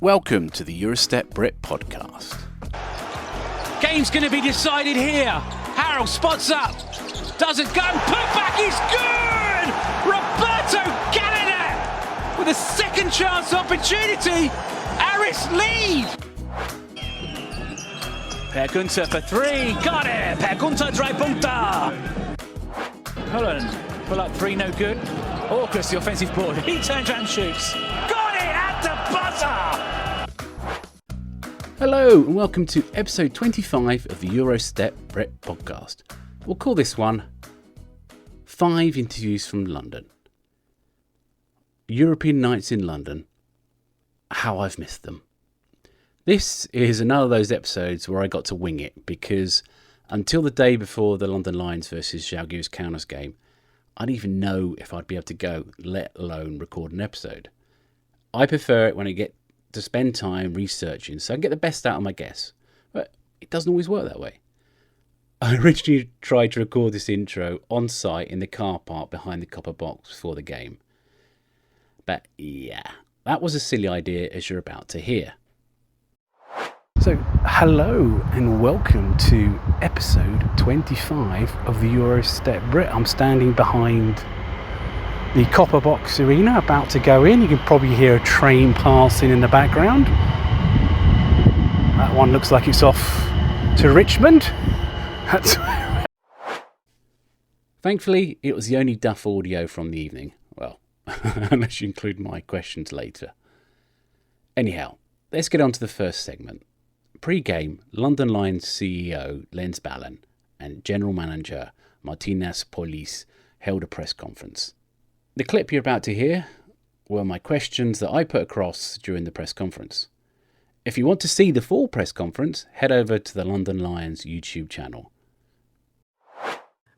Welcome to the Eurostep Brit podcast. Game's going to be decided here. Harold spots up, doesn't go, put back is good! Roberto Canada with a second chance opportunity. Aris lead. Per Gunter for three, got it! Per Gunter, drei Punkte. Cullen, pull up three, no good. Orcus, the offensive board, he turns around and shoots. Got it at the buzzer! Hello and welcome to episode 25 of the Eurostep Brit podcast. We'll call this one 5 Interviews from London. European nights in London. How I've missed them. This is another of those episodes where I got to wing it because until the day before the London Lions versus Zalgiris Kaunas game, I didn't even know if I'd be able to go, let alone record an episode. I prefer it when I get to spend time researching so I can get the best out of my guests, but it doesn't always work that way. I originally tried to record this intro on site in the car park behind the copper box before the game. But yeah, that was a silly idea, as you're about to hear. So, hello and welcome to episode 25 of the Eurostep Brit. I'm standing behind the Copper Box Arena, about to go in. You can probably hear a train passing in the background. That one looks like it's off to Richmond. Thankfully, it was the only Duff audio from the evening. Well, unless you include my questions later. Anyhow, let's get on to the first segment. Pre-game, London Lions CEO Lenz Balan and General Manager Martynas Purlys held a press conference. The clip you're about to hear were my questions that I put across during the press conference. If you want to see the full press conference, head over to the London Lions YouTube channel.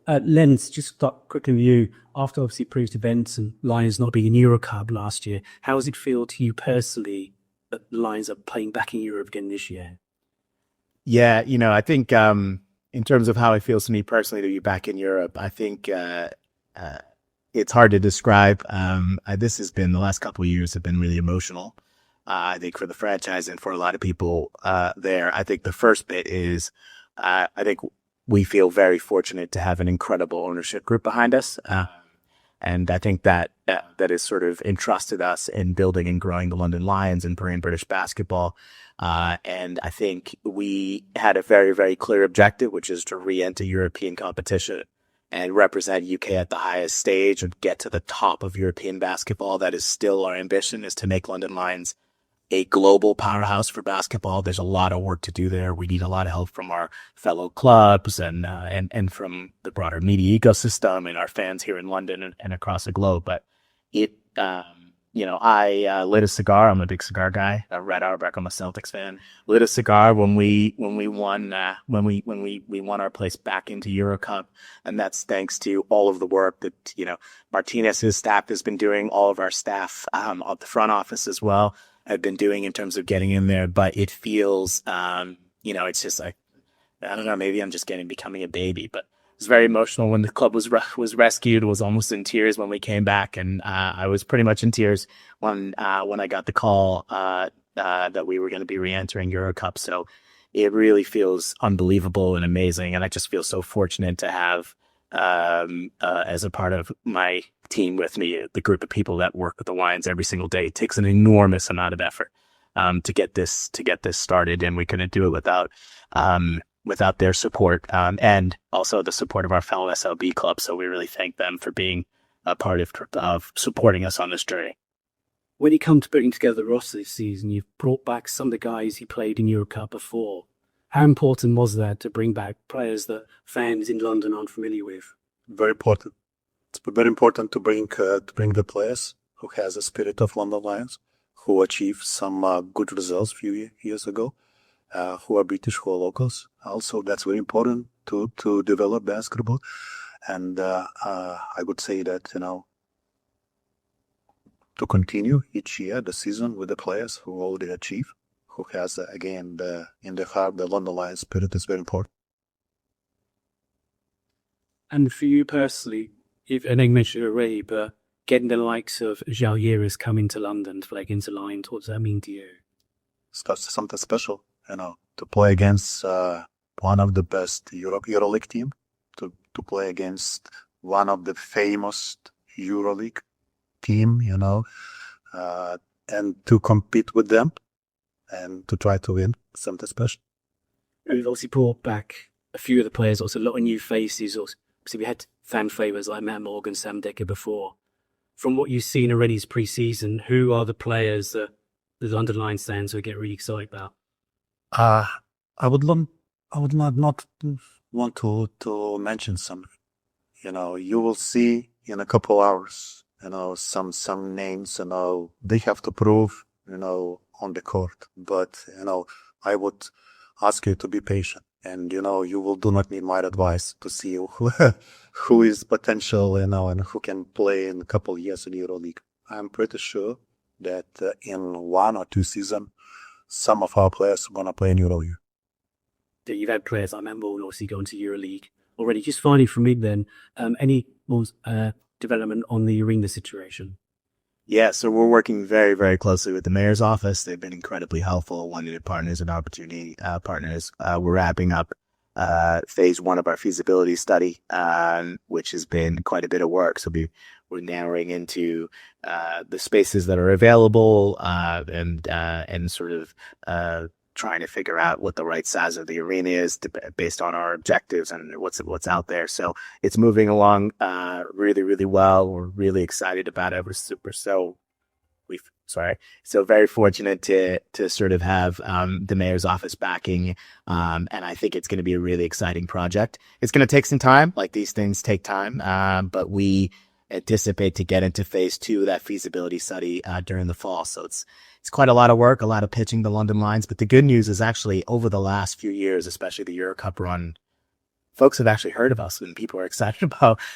Lenz, just start quickly with you. After obviously previous events and Lions not being in Eurocup last year, how does it feel to you personally that the Lions are playing back in Europe again this year? Yeah, I think in terms of how it feels to me personally to be back in Europe, I think it's hard to describe. This has been, the last couple of years have been really emotional. I think for the franchise and for a lot of people there. I think the first bit is I think we feel very fortunate to have an incredible ownership group behind us. And I think that has sort of entrusted us in building and growing the London Lions and bringing British basketball. And I think we had a very, very clear objective, which is to re-enter European competition and represent UK at the highest stage and get to the top of European basketball. That is still our ambition, is to make London Lions a global powerhouse for basketball. There's a lot of work to do there. We need a lot of help from our fellow clubs and from the broader media ecosystem and our fans here in London and across the globe. But I lit a cigar. I'm a big cigar guy. Red Auerbach. I'm a Celtics fan. Lit a cigar when we won our place back into Eurocup, and that's thanks to all of the work that Martinez's staff has been doing. All of our staff at the front office as well have been doing in terms of getting in there. But it feels, it's just like, I don't know, maybe I'm just becoming a baby, but it was very emotional when the club was rescued. Was almost in tears when we came back, and I was pretty much in tears when I got the call that we were going to be re-entering Eurocup. So it really feels unbelievable and amazing, and I just feel so fortunate to have as a part of my team with me the group of people that work with the Lions every single day. It takes an enormous amount of effort to get this started, and we couldn't do it without their support, and also the support of our fellow SLB clubs. So we really thank them for being a part of supporting us on this journey. When you come to putting together the roster this season, you've brought back some of the guys he played in Eurocup before. How important was that to bring back players that fans in London aren't familiar with? Very important. It's very important to bring the players who has the spirit of London Lions, who achieved some good results a few years ago, who are British, who are locals. Also, that's very important to develop basketball. And I would say that, to continue each year the season with the players who already achieve, who has, again, in the heart, the London Lions spirit is very important. And for you personally, I know you mentioned it already, but getting the likes of Zalgiris coming to London to play against the Lions, what does that mean to you? something special, to play against one of the best EuroLeague team, to play against one of the famous EuroLeague team, and to compete with them and to try to win something special. We've obviously brought back a few of the players, also a lot of new faces. Also, so we had fan favourites like Matt Morgan, Sam Decker before. From what you've seen already as pre-season, who are the players that the London Lions fans will get really excited about? I would not want to mention some. You will see in a couple hours, some names, they have to prove, on the court. But, I would ask you to be patient. And, you will do not need my advice to see who is potential, and who can play in a couple years in EuroLeague. I'm pretty sure that in 1 or 2 seasons, some of our players are going to play in EuroLeague. You've had players like Matt Morgan obviously going to EuroLeague already. Just finally from me then, any more development on the arena situation? Yeah, so we're working very, very closely with the mayor's office. They've been incredibly helpful, wanted partners and opportunity partners. We're wrapping up phase 1 of our feasibility study, which has been quite a bit of work. So we're narrowing into the spaces that are available and sort of trying to figure out what the right size of the arena is based on our objectives and what's out there. So it's moving along really, really well. We're really excited about it. So very fortunate to sort of have the mayor's office backing. And I think it's going to be a really exciting project. It's going to take some time, like these things take time. But we anticipate to get into phase 2 of that feasibility study during the fall. So it's quite a lot of work, a lot of pitching the London Lions. But the good news is actually over the last few years, especially the Euro Cup run, folks have actually heard of us and people are excited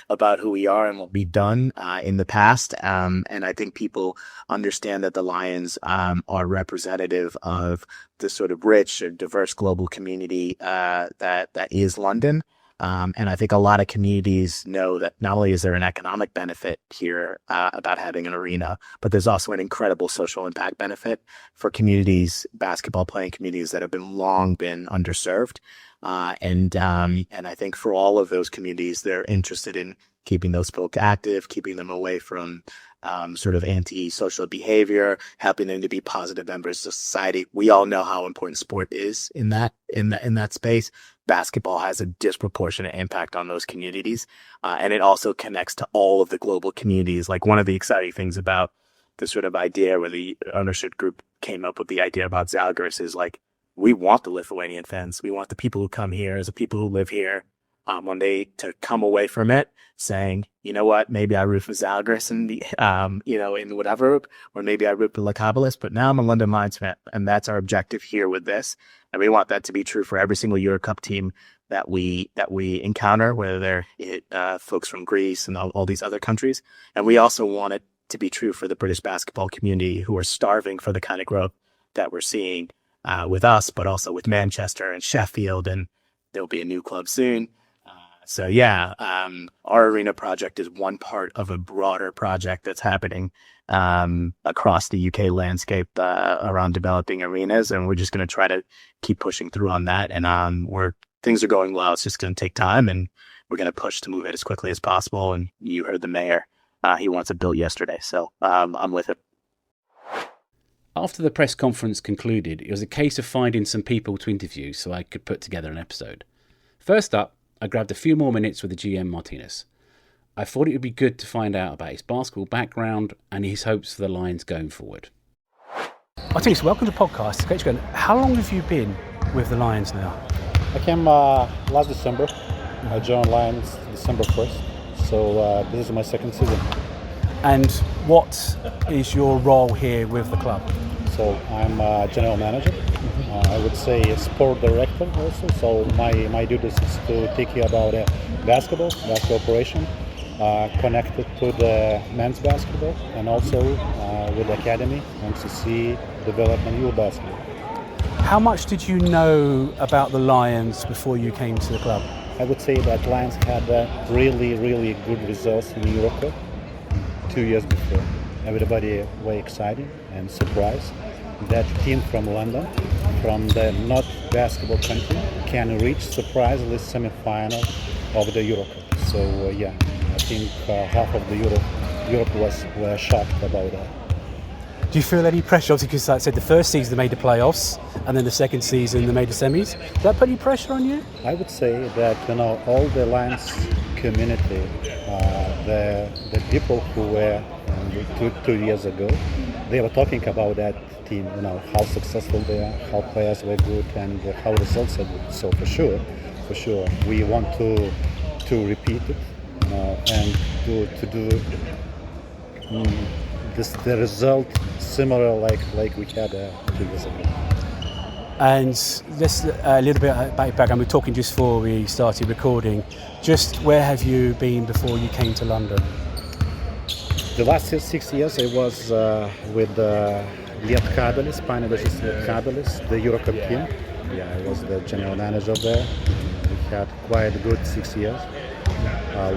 about who we are and what we've done in the past. And I think people understand that the Lions are representative of the sort of rich and diverse global community that is London. And I think a lot of communities know that not only is there an economic benefit here about having an arena, but there's also an incredible social impact benefit for communities, basketball playing communities that have long been underserved. And I think for all of those communities, they're interested in keeping those folk active, keeping them away from sort of anti-social behavior, helping them to be positive members of society. We all know how important sport is in that space. Basketball has a disproportionate impact on those communities, and it also connects to all of the global communities. Like one of the exciting things about the sort of idea where the ownership group came up with the idea about Zalgiris is like, we want the Lithuanian fans. We want the people who come here as the people who live here one day to come away from it saying, you know what, maybe I root for Zalgiris in the, in whatever, or maybe I root for Lietuvos, but now I'm a London Lions fan. And that's our objective here with this. And we want that to be true for every single Euro Cup team that we encounter, whether they're folks from Greece and all these other countries. And we also want it to be true for the British basketball community who are starving for the kind of growth that we're seeing with us, but also with Manchester and Sheffield, and there'll be a new club soon. Our arena project is one part of a broader project that's happening across the UK landscape around developing arenas, and we're just going to try to keep pushing through on that. And where things are going well, it's just going to take time, and we're going to push to move it as quickly as possible. And you heard the mayor; he wants it built yesterday, so I'm with it. After the press conference concluded, it was a case of finding some people to interview so I could put together an episode. First up, I grabbed a few more minutes with the GM Martynas. I thought it would be good to find out about his basketball background and his hopes for the Lions going forward. Martynas, welcome to the podcast. It's great to go. How long have you been with the Lions now? I came last December. I joined Lions December 1st. So this is my second season. And what is your role here with the club? So I'm general manager. I would say sport director also. So my duties is to take care about basketball operation, connected to the men's basketball, and also with the academy and to see development youth basketball. How much did you know about the Lions before you came to the club? I would say that Lions had really, really good results in the Euro Cup 2 years before. Everybody were excited and surprised. that team from London, from the not basketball country, can reach surprisingly semi-final of the Euro Cup. So I think half of the Europe were shocked about that. Do you feel any pressure? Obviously, because like I said, the first season they made the playoffs, and then the second season they made the semis. Does that put any pressure on you? I would say that all the Lions community, the people who were 2 years ago, they were talking about that team. How successful they are, how players were good, and how results are good. So for sure, we want to repeat it, and to do the result similar like we had 2 years ago. And just a little bit about your background. We were talking just before we started recording. Just where have you been before you came to London? The last 6 years I was with Lietkabelis, Panevėžys Lietkabelis, the Euro Cup team. I was the general manager there. We had quite a good 6 years.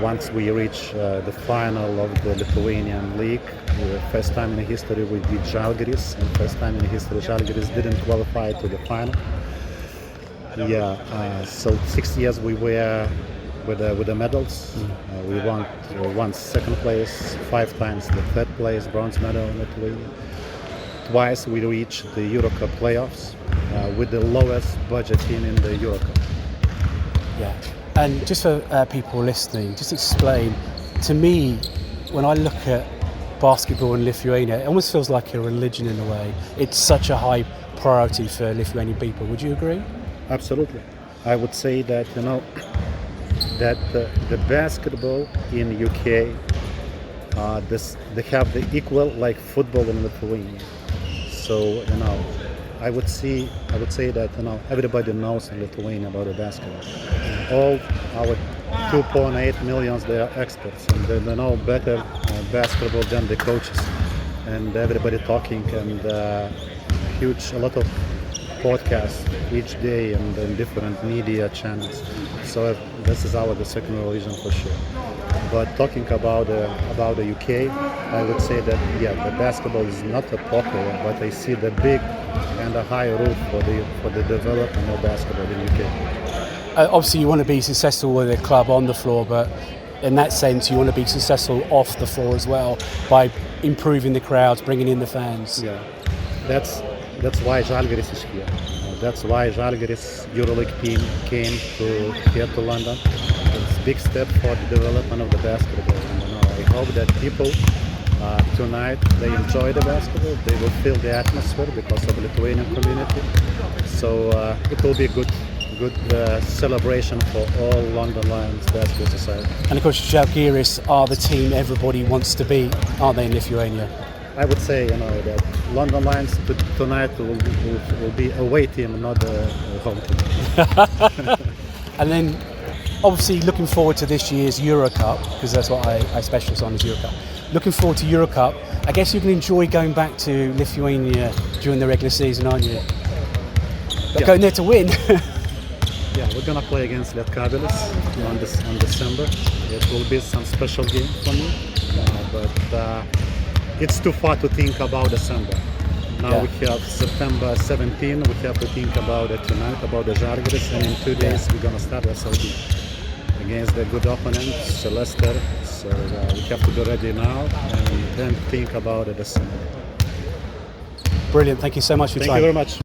Once we reached the final of the Lithuanian league, first time in history we beat Zalgiris, and first time in history Zalgiris didn't qualify to the final. So 6 years we were with the medals. We won once second place, 5 times the third place, bronze medal in Lithuania. Twice we reached the Euro Cup playoffs with the lowest budget team in the Euro Cup. Yeah. And just for people listening, just explain, to me, when I look at basketball in Lithuania, it almost feels like a religion in a way. It's such a high priority for Lithuanian people. Would you agree? Absolutely. I would say that, that the basketball in UK, they have the equal like football in Lithuania. So, I would say that everybody knows in Lithuania about the basketball. All our 2.8 million, they are experts, and they know better basketball than the coaches. And everybody talking, and a lot of podcasts each day, and different media channels. So this is the second religion for sure. But talking about the UK, I would say that the basketball is not a popular, but I see the big and a high role for the development of basketball in UK. Obviously, you want to be successful with a club on the floor, but in that sense, you want to be successful off the floor as well by improving the crowds, bringing in the fans. Yeah, that's why Zalgiris is here. That's why Zalgiris EuroLeague team came here to London. It's a big step for the development of the basketball. I hope that people tonight they enjoy the basketball. They will feel the atmosphere because of the Lithuanian community. So it will be a good celebration for all London Lions basketball society. And of course, Zalgiris are the team everybody wants to beat, aren't they, in Lithuania? I would say, that London Lions tonight will be a away team, not a home team. And then, obviously, looking forward to this year's Euro Cup, because that's what I specialise on is Euro Cup. Looking forward to Euro Cup. I guess you can enjoy going back to Lithuania during the regular season, aren't you? But going there to win. We're gonna play against Lietkabelis on December. It will be some special game for me, but it's too far to think about December. Now we have September 17. We have to think about it tonight, about the Zalgiris, and in 2 days we're gonna start SLB against the good opponent, Celester. So we have to be ready now and then think about it December. Brilliant. Thank you so much for your time. Thank you very much.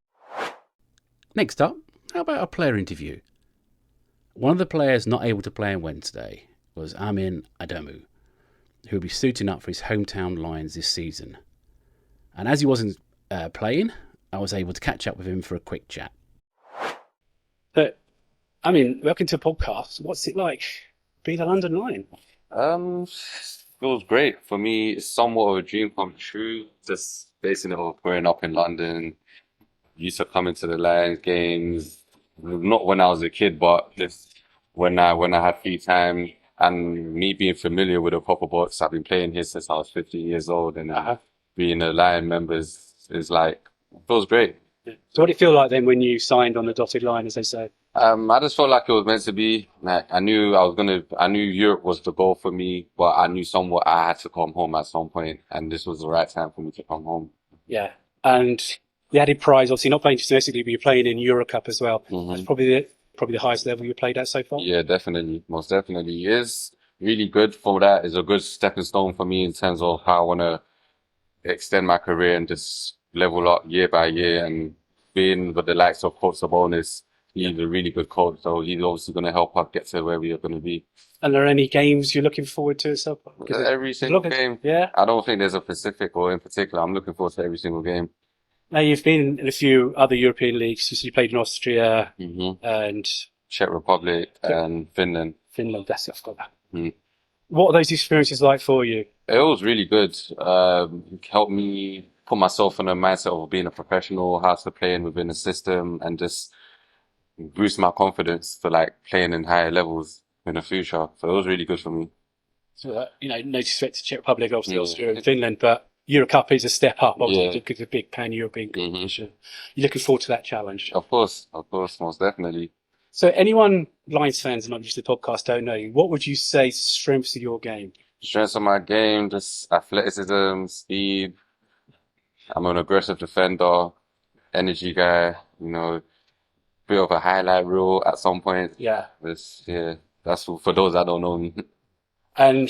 Next up, how about a player interview? One of the players not able to play on Wednesday was Amin Adamu, who will be suiting up for his hometown Lions this season. And as he wasn't playing, I was able to catch up with him for a quick chat. Amin, welcome to a podcast. What's it like being a London Lion? Feels great. For me, it's somewhat of a dream come true. Just basing it off growing up in London. Used to come into the Lions games, not when I was a kid, but just when I had free time, and me being familiar with the Copper Box. I've been playing here since I was 15 years old, and being a Lion member is like, feels great. So what did it feel like then when you signed on the dotted line, as they say? I just felt like it was meant to be. Like I knew Europe was the goal for me, but I knew somewhat I had to come home at some point, and this was the right time for me to come home. Yeah, and the added prize, obviously not playing just domestically, but you're playing in EuroCup as well. Mhm. That's probably the highest level you played at so far. Yeah, definitely. Most definitely. It's really good for that. It's a good stepping stone for me in terms of how I want to extend my career and just level up year by year. And being with the likes of Coach Sabonis, he's a really good coach. So he's obviously going to help us get to where we are going to be. And are there any games you're looking forward to so far? Every single game. Yeah. I don't think there's a specific or in particular. I'm looking forward to every single game. Now, you've been in a few other European leagues. You played in Austria and Czech Republic and Finland. Finland. That's it, I forgot that. Mm. What are those experiences like for you? It was really good. It helped me put myself in a mindset of being a professional, how to play in within the system, and just boost my confidence for like playing in higher levels in the future. So it was really good for me. So, no disrespect to Czech Republic, obviously Austria and Finland, but EuroCup is a step up, obviously, because it's a big pan-European competition. You're looking forward to that challenge? Of course, most definitely. So anyone, Lions fans, not just the podcast, don't know you, what would you say strengths of your game? Strengths of my game, just athleticism, speed. I'm an aggressive defender, energy guy, bit of a highlight reel at some point. Yeah. That's for those that don't know me. And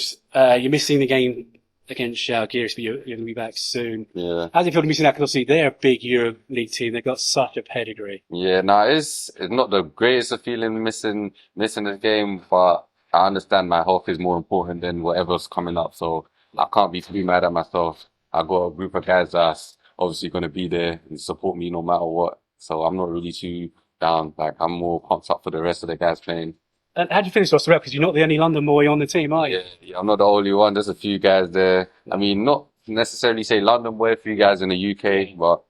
you're missing the game against Zalgiris, but you're going to be back soon. Yeah. How do you feel missing that? Because obviously they're a big EuroLeague team. They've got such a pedigree. Yeah, it's not the greatest of feeling missing this game, but I understand my health is more important than whatever's coming up. So I can't be too mad at myself. I got a group of guys that's obviously going to be there and support me no matter what. So I'm not really too down. Like, I'm more pumped up for the rest of the guys playing. And how do you finish off the rep? Because you're not the only London boy on the team, are you? Yeah, I'm not the only one. There's a few guys there. I mean, not necessarily say London boy, a few guys in the UK, but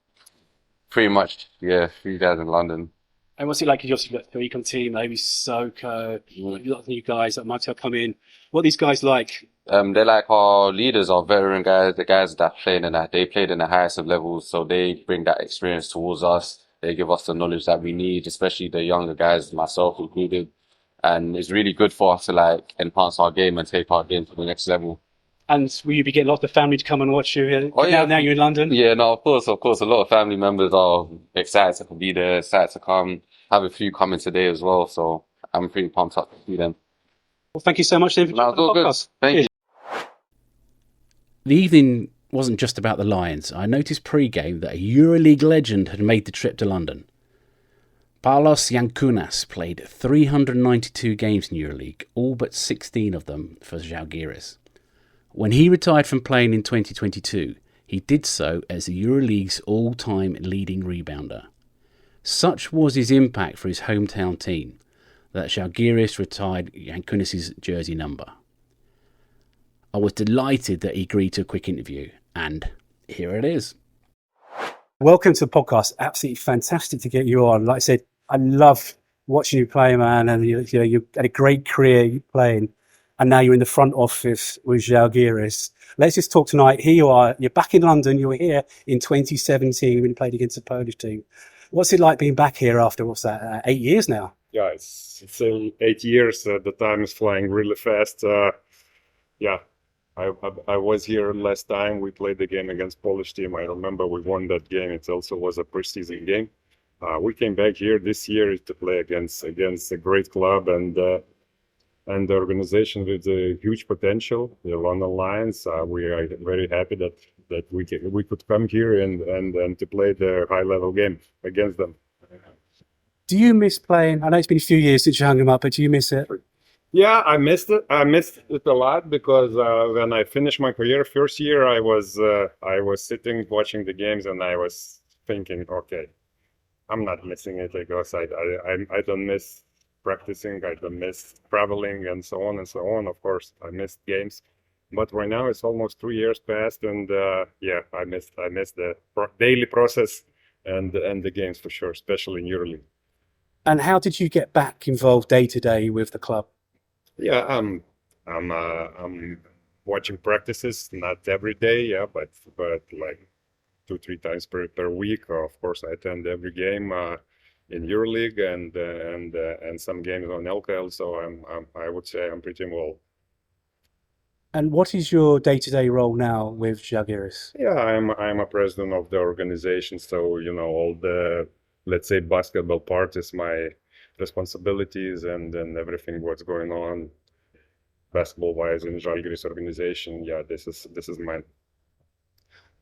pretty much, a few guys in London. And what's it like? You've got the econ team, maybe Soko, a lot of new guys that might have come in. What are these guys like? They're like our leaders, our veteran guys, the guys that they played in the highest of levels, so they bring that experience towards us. They give us the knowledge that we need, especially the younger guys, myself included. And it's really good for us to enhance our game and take our game to the next level. And will you be getting lots of family to come and watch you here? Now you're in London? Yeah, no, of course. A lot of family members are excited to be there, excited to come. Have a few coming today as well, so I'm pretty pumped up to see them. Well, thank you so much, David. No, it's all good. Thank you. The evening wasn't just about the Lions. I noticed pre-game that a EuroLeague legend had made the trip to London. Paulius Jankunas played 392 games in EuroLeague, all but 16 of them for Zalgiris. When he retired from playing in 2022, he did so as the EuroLeague's all-time leading rebounder. Such was his impact for his hometown team that Zalgiris retired Jankunas' jersey number. I was delighted that he agreed to a quick interview, and here it is. Welcome to the podcast. Absolutely fantastic to get you on. Like I said, I love watching you play, man, and you had a great career playing, and now you're in the front office with Zalgiris. Let's just talk tonight. Here you are. You're back in London. You were here in 2017 when you played against the Polish team. What's it like being back here after, 8 years now? Yeah, it's 8 years. The time is flying really fast. I was here last time. We played the game against Polish team. I remember we won that game. It also was a preseason game. We came back here this year to play against a great club and the organization with a huge potential, the London Lions. We are very happy that we could come here and to play the high level game against them. Do you miss playing? I know it's been a few years since you hung him up, but do you miss it? Yeah, I missed it. I missed it a lot because when I finished my career, first year, I was sitting watching the games and I was thinking, okay, I'm not missing it because I don't miss practicing, I don't miss traveling and so on and so on. Of course, I missed games, but right now it's almost 3 years past, and I missed the daily process and the games for sure, especially in EuroLeague. And how did you get back involved day to day with the club? Yeah, I'm watching practices, not every day, but like 2-3 times per week. Of course, I attend every game in EuroLeague and some games on LKL. So I would say I'm pretty involved. And what is your day-to-day role now with Zalgiris? Yeah, I'm a president of the organization, so all the, let's say, basketball part is my responsibilities, and then everything what's going on basketball-wise in Zalgiris organization. Yeah, this is mine.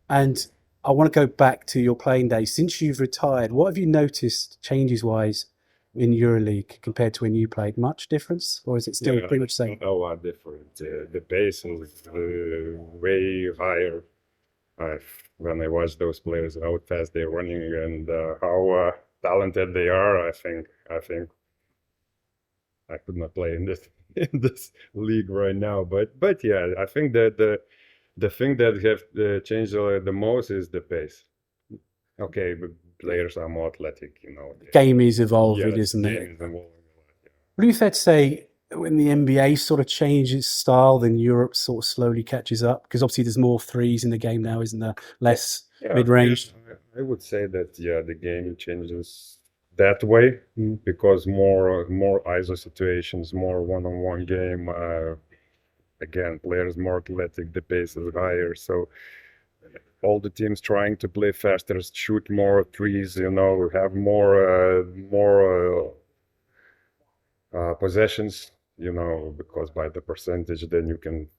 And I want to go back to your playing days. Since you've retired, what have you noticed changes-wise in EuroLeague compared to when you played? Much difference, or is it still pretty much the same? A lot different. The pace is way higher. When I watch those players, how fast they're running and how talented they are, I think I could not play in this league right now. But yeah, I think that the thing that have changed the most is the pace. Okay, but players are more athletic, The game is evolving, Yes, isn't game it? is evolving a lot, yeah. Would it be fair to say when the NBA sort of changes its style, then Europe sort of slowly catches up? Because obviously there's more threes in the game now, isn't there? Less mid-range. I would say that the game changes that way because more ISO situations, more one-on-one game. Again, players more athletic, the pace is higher, so all the teams trying to play faster, shoot more threes, have more possessions, because by the percentage, then you can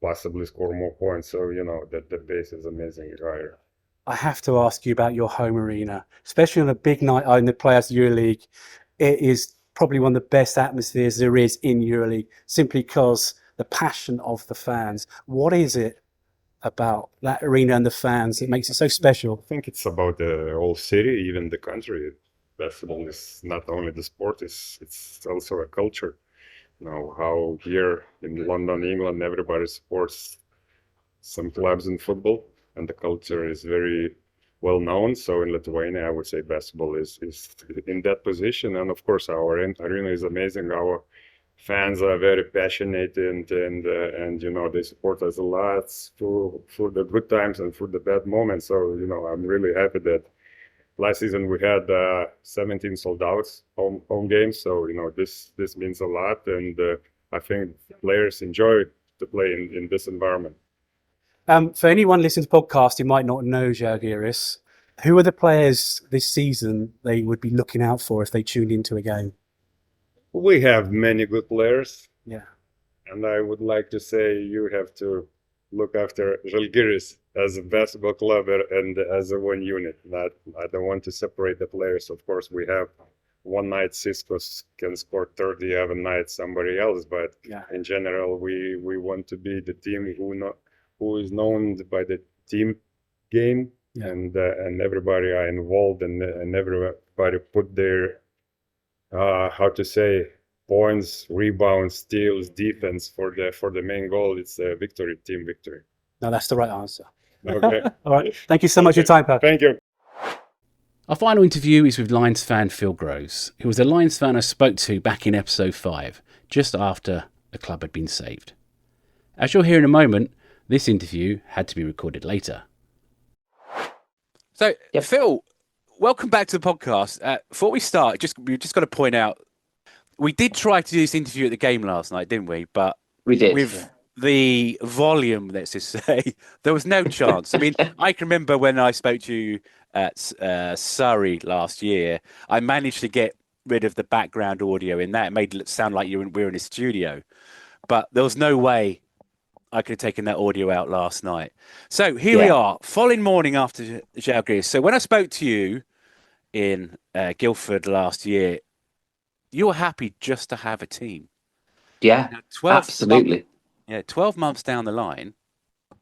possibly score more points. So, that the pace is amazingly higher. I have to ask you about your home arena, especially on a big night in the Players EuroLeague. It is probably one of the best atmospheres there is in EuroLeague, simply because the passion of the fans. What is it about that arena and the fans that makes it so special? I think it's about the whole city, even the country. Basketball is not only the sport, it's also a culture. How here in London, England, everybody supports some clubs in football, and the culture is very well known. So in Lithuania, I would say basketball is in that position. And of course, our arena is amazing. Our fans are very passionate and they support us a lot for the good times and for the bad moments. So I'm really happy that last season we had 17 sold out home games. So this means a lot, and I think players enjoy to play in this environment. For anyone listening to the podcast who might not know Zalgiris, who are the players this season they would be looking out for if they tuned into a game? We have many good players. Yeah. And I would like to say you have to look after Zalgiris as a basketball club and as a one unit. I don't want to separate the players. Of course, we have one night Cisco can score 30, other night somebody else. But in general, we want to be the team who is known by the team game, and everybody are involved, and everybody put their points, rebounds, steals, defense for the main goal. It's a victory, team victory. No, that's the right answer. Okay. All right. Thank you so much for your time, Pat. Thank you. Our final interview is with Lions fan Phil Groves, who was a Lions fan I spoke to back in episode 5, just after the club had been saved. As you'll hear in a moment, this interview had to be recorded later. So, Phil, welcome back to the podcast. Before we start, we've just got to point out, we did try to do this interview at the game last night, didn't we? But we did. With the volume, let's just say, there was no chance. I mean, I can remember when I spoke to you at Surrey last year, I managed to get rid of the background audio in that. It made it sound like we were in a studio. But there was no way I could have taken that audio out last night. So here we are, following morning after Zalgiris. So when I spoke to you in Guildford last year, you were happy just to have a team. Yeah, now, absolutely. 12 months down the line,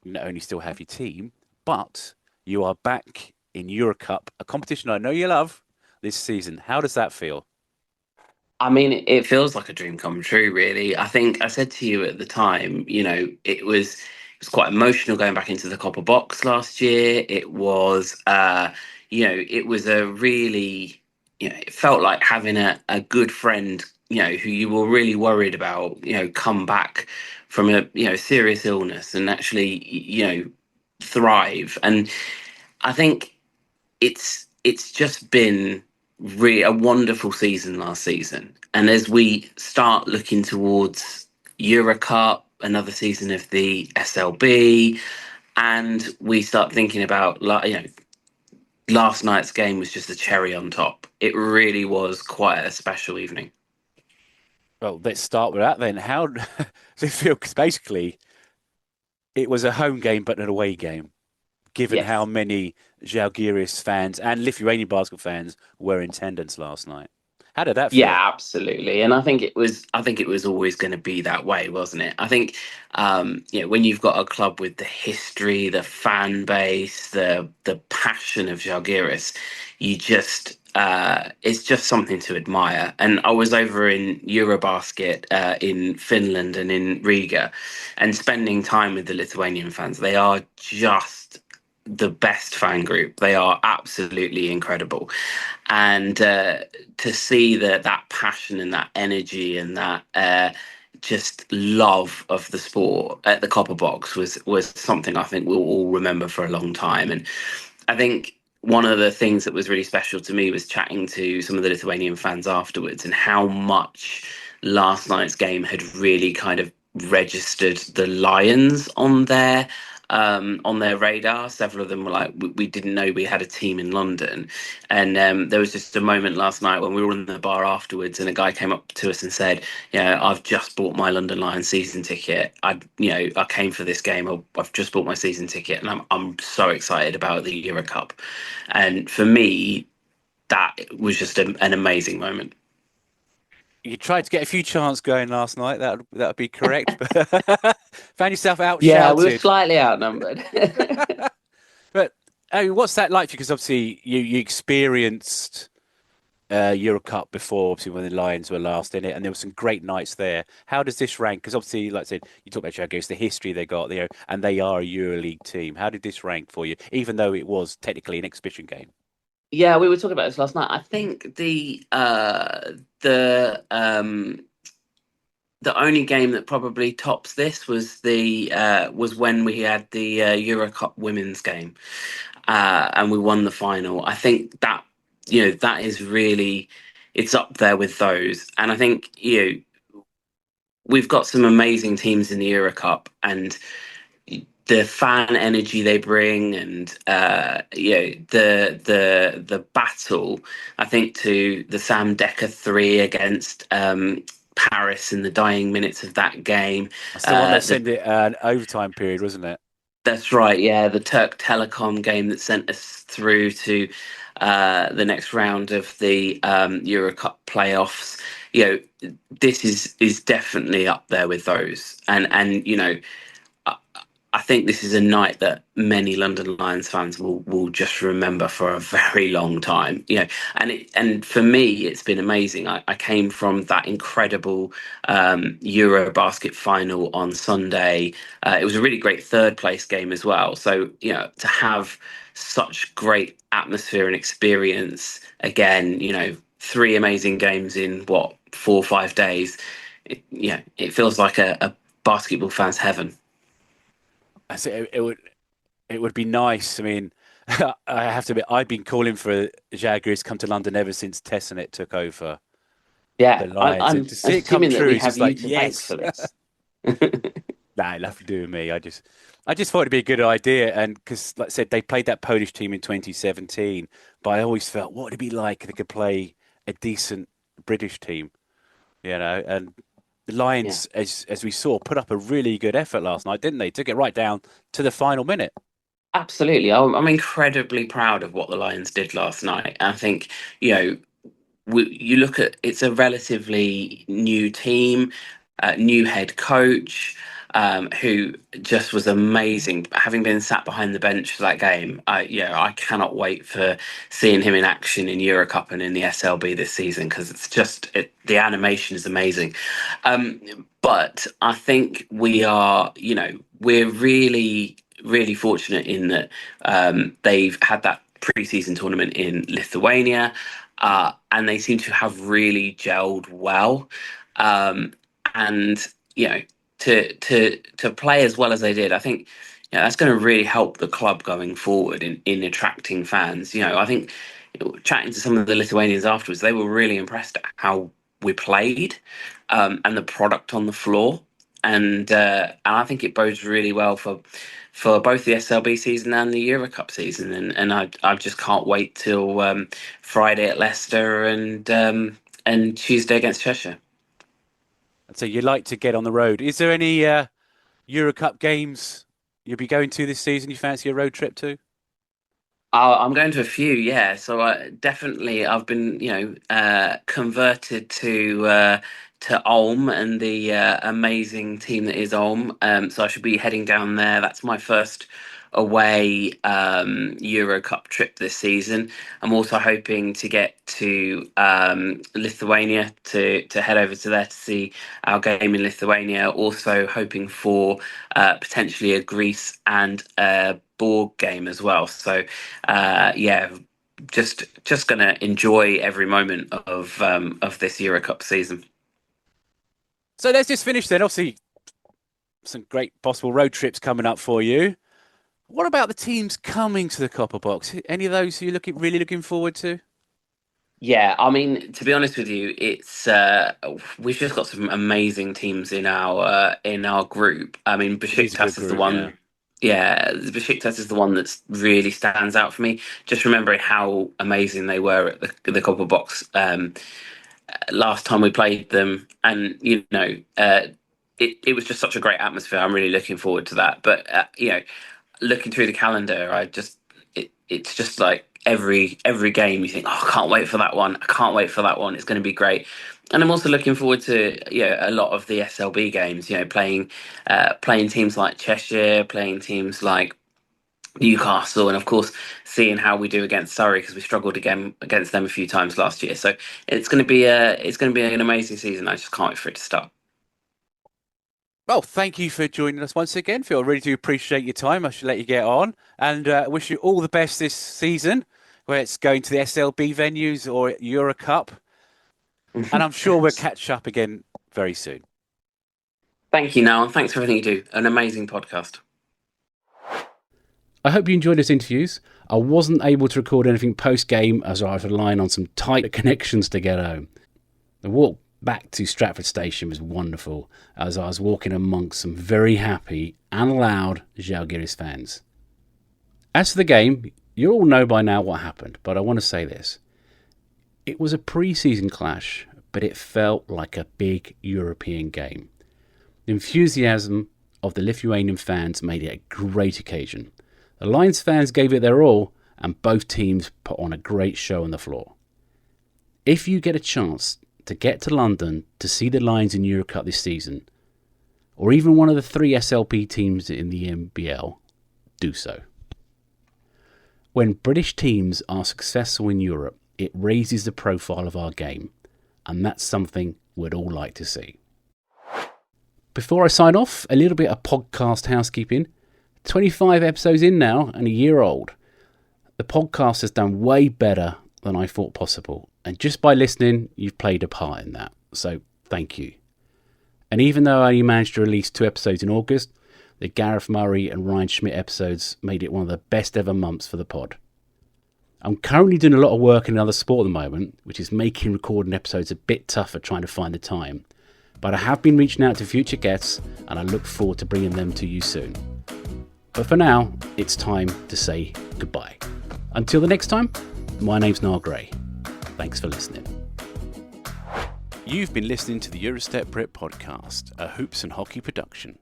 you not only still have your team, but you are back in EuroCup, a competition I know you love this season. How does that feel? I mean, it feels like a dream come true, really. I think I said to you at the time, it was quite emotional going back into the Copper Box last year. It was, it was a really, it felt like having a good friend, who you were really worried about, come back from a, serious illness and actually, thrive. And I think it's just been really a wonderful season last season. And as we start looking towards EuroCup, another season of the SLB, and we start thinking about, last night's game was just a cherry on top. It really was quite a special evening. Well, let's start with that then. How does it feel? Because basically, it was a home game but an away game, given Yes. how many Zalgiris fans and Lithuanian basketball fans were in attendance last night. How did that feel? Yeah, absolutely. And I think it was always going to be that way, wasn't it? I think when you've got a club with the history, the fan base, the passion of Zalgiris, you just it's just something to admire. And I was over in Eurobasket in Finland and in Riga, and spending time with the Lithuanian fans. They are just the best fan group. They are absolutely incredible. And to see that passion and that energy and that just love of the sport at the Copper Box was something I think we'll all remember for a long time. And I think one of the things that was really special to me was chatting to some of the Lithuanian fans afterwards, and how much last night's game had really kind of registered the Lions on their radar. Several of them were like, we didn't know we had a team in London. And there was just a moment last night when we were in the bar afterwards, and a guy came up to us and said, I've just bought my London Lions season ticket. I came for this game. I've just bought my season ticket, and I'm so excited about the Euro Cup. And for me, that was just an amazing moment. You tried to get a few chants going last night. That would be correct. But found yourself outshouted. Yeah, we were slightly outnumbered. But what's that like? Because obviously you experienced Euro Cup before, obviously when the Lions were last in it, and there were some great nights there. How does this rank? Because obviously, like I said, you talk about Zalgiris, the history they got there, and they are a EuroLeague team. How did this rank for you, even though it was technically an exhibition game? Yeah, we were talking about this last night. I think the only game that probably tops this was was when we had the Euro Cup women's game, and we won the final. I think that that is really, it's up there with those. And I think we've got some amazing teams in the Euro Cup, and the fan energy they bring, and the battle, I think, to the Sam Decker 3 against Paris in the dying minutes of that game. That's the one that sent it an overtime period, wasn't it? That's right, yeah. The Turk Telecom game that sent us through to the next round of the Euro Cup playoffs. This is definitely up there with those. And I think this is a night that many London Lions fans will just remember for a very long time. And for me, it's been amazing. I came from that incredible Eurobasket final on Sunday. It was a really great third place game as well. So to have such great atmosphere and experience again, 3 amazing games in 4 or 5 days. It feels like a basketball fan's heaven. It would be nice. I mean, I have to admit, I've been calling for Zalgiris to come to London ever since Tessanet took over. Yeah, the Lions. I'm To see it come assuming that true, we it's have just you like, to yes. thank for this. Nah, nothing to do with me. I just thought it'd be a good idea, and because, like I said, they played that Polish team in 2017, but I always felt, what would it be like if they could play a decent British team, and the Lions, as we saw, put up a really good effort last night, didn't they? Took it right down to the final minute. Absolutely. I'm incredibly proud of what the Lions did last night. I think, you look at, it's a relatively new team, new head coach, who just was amazing. Having been sat behind the bench for that game, I cannot wait for seeing him in action in Euro Cup and in the SLB this season, because it's just the animation is amazing. But I think we are, we're really, really fortunate in that they've had that pre-season tournament in Lithuania, and they seem to have really gelled well, and to play as well as they did, I think that's going to really help the club going forward in attracting fans. I think chatting to some of the Lithuanians afterwards, they were really impressed at how we played, and the product on the floor. and I think it bodes really well for both the SLB season and the Euro Cup season. And I just can't wait till Friday at Leicester and Tuesday against Cheshire. So you like to get on the road. Is there any Euro Cup games you'll be going to this season you fancy a road trip to? I'm going to a few, yeah. So definitely, I've been, converted to Ulm and the amazing team that is Ulm. So I should be heading down there. That's my first away Euro Cup trip this season. I'm also hoping to get to Lithuania to head over to there to see our game in Lithuania. Also hoping for potentially a Greece and Borg game as well. So just going to enjoy every moment of this Euro Cup season. So let's just finish then. Obviously, some great possible road trips coming up for you. What about the teams coming to the Copper Box? Any of those you're really looking forward to? Yeah, I mean, to be honest with you, it's we've just got some amazing teams in our group. I mean, Besiktas is the one. Yeah, Besiktas is the one that really stands out for me. Just remembering how amazing they were at the Copper Box last time we played them, and it was just such a great atmosphere. I'm really looking forward to that. But looking through the calendar, it's just like every game you think, oh, I can't wait for that one. I can't wait for that one. It's going to be great. And I'm also looking forward to a lot of the SLB games. Playing teams like Cheshire, playing teams like Newcastle, and of course seeing how we do against Surrey, because we struggled again against them a few times last year. So it's going to be an amazing season. I just can't wait for it to start. Well, thank you for joining us once again, Phil. I really do appreciate your time. I should let you get on, and wish you all the best this season, where it's going to the SLB venues or Euro Cup. And I'm sure we'll catch up again very soon. Thank you, Noel. Thanks for everything you do. An amazing podcast. I hope you enjoyed those interviews. I wasn't able to record anything post-game as I was relying on some tight connections to get home. The walk back to Stratford Station was wonderful as I was walking amongst some very happy and loud Zalgiris fans. As for the game, you all know by now what happened, but I want to say this. It was a pre-season clash, but it felt like a big European game. The enthusiasm of the Lithuanian fans made it a great occasion. The Lions fans gave it their all, and both teams put on a great show on the floor. If you get a chance to get to London to see the Lions in Euro Cup this season, or even one of the 3 SLP teams in the NBL, do so. When British teams are successful in Europe, it raises the profile of our game, and that's something we'd all like to see. Before I sign off, a little bit of podcast housekeeping. 25 episodes in now and a year old. The podcast has done way better than I thought possible, and just by listening, you've played a part in that, so thank you. And even though I only managed to release 2 episodes in August, the Gareth Murray and Ryan Schmidt episodes made it one of the best ever months for the pod. I'm currently doing a lot of work in another sport at the moment, which is making recording episodes a bit tougher trying to find the time. But I have been reaching out to future guests, and I look forward to bringing them to you soon. But for now, it's time to say goodbye. Until the next time, my name's Niall Gray. Thanks for listening. You've been listening to the Eurostep Brit podcast, a Hoops and Hockey production.